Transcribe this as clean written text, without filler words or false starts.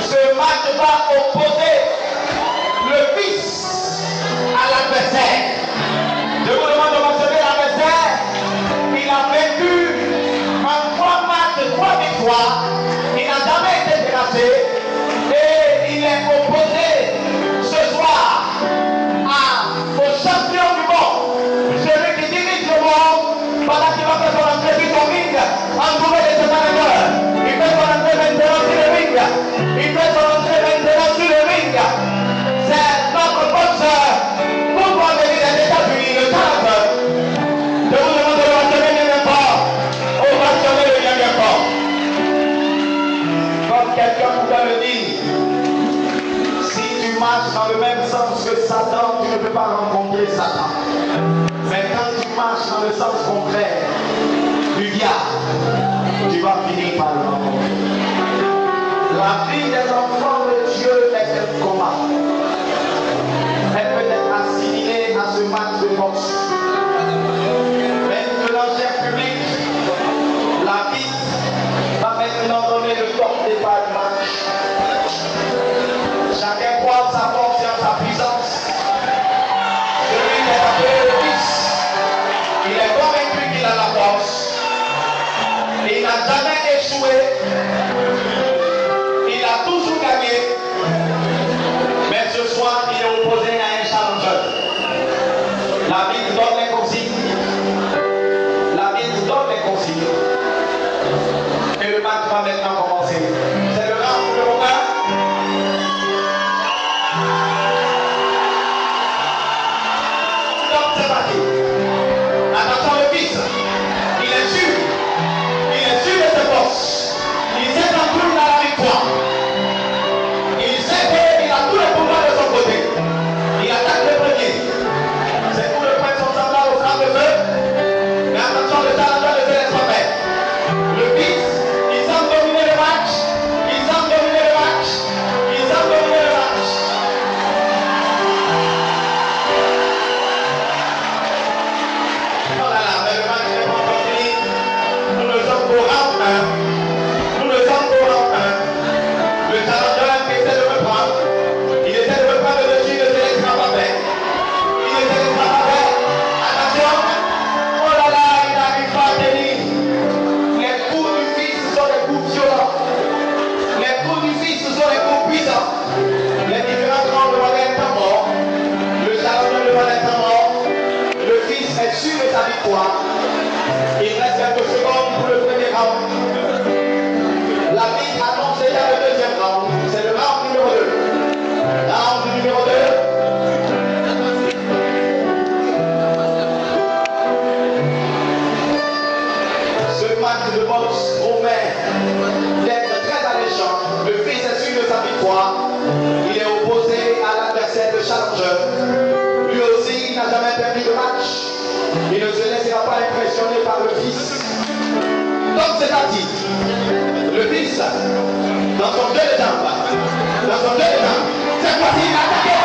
Ce match va opposer le fils à l'adversaire. Je vous demande de mentionner l'adversaire. Il a vaincu en 3 matchs, 3 victoires. Il n'a jamais été dépassé. Et il est opposé ce soir au champion du monde. Celui qui dirige le monde pendant qu'il va faire son entrée sur son ring. Entouré de ses managers. Il fait son entrée maintenant sur le ring. Il fait son entrée maintenant sur le ring. C'est notre boxeur. Pourquoi venir des États-Unis, le Canada? Je vous demande de mentionner le bien fort. On va mentionner le bien fort. Comme quelqu'un pouvait le dire, si tu marches dans le même sens que Satan, tu ne peux pas rencontrer Satan. Mais quand tu marches dans le sens contraire du diable, tu vas finir par le rencontrer. La vie des enfants de Dieu est un combat. Elle peut être assimilée à ce match de boxe. Maintenant, cher public, la vie va maintenant donner le top départ du match. Chacun croit sa force et en sa puissance. Celui qui est appelé le fils, il est convaincu qu'il a la force. Il n'a jamais échoué. Il a toujours gagné. Mais ce soir, il est opposé à un challenger. La Bible donne les consignes. La Bible donne les consignes. Et le match va maintenant commencer. C'est le round numéro 1. Donc c'est parti. Attention le fils. Il est sûr. Il est sûr de ses forces. Il s'est entouré dans la victoire. Il sait qu'il a tous les pouvoirs de son côté. Il attaque le premier. Ses coups de poing sont semblables au franc de feu. Mais attention, le challenger ne se laisse pas faire. Le fils, il semble dominer le match. Il semble dominer le match. Il semble dominer le match. Oh là là, mais le match n'est pas encore fini. Nous ne sommes qu'au round 1. Nous ne sommes qu'au round 1. Le challenger essaie de me prendre. Il essaie de me prendre le dessus, il ne se laissera pas faire. Il ne se laissera pas faire. Attention. Oh là là, il n'arrive pas à tenir. Les coups du fils sont des coups violents. Les coups du fils sont des coups puissants. Les différents rangs de être mort. Le challenger devant être mort. Le fils est sûr de sa victoire. Il reste quelques secondes pour le premier round. La Bible annonce déjà le deuxième round. C'est le round numéro 2. Round numéro 2. Ce match de boxe promet d'être très alléchant. Le fils est sûr de sa victoire. Il est opposé à l'adversaire de challenger. Lui aussi, il n'a jamais perdu de match. Il ne se laissera pas impressionner par le fils. Donc c'est parti. Le fils, dans son jeu de jambes, cette fois-ci, il a attaqué.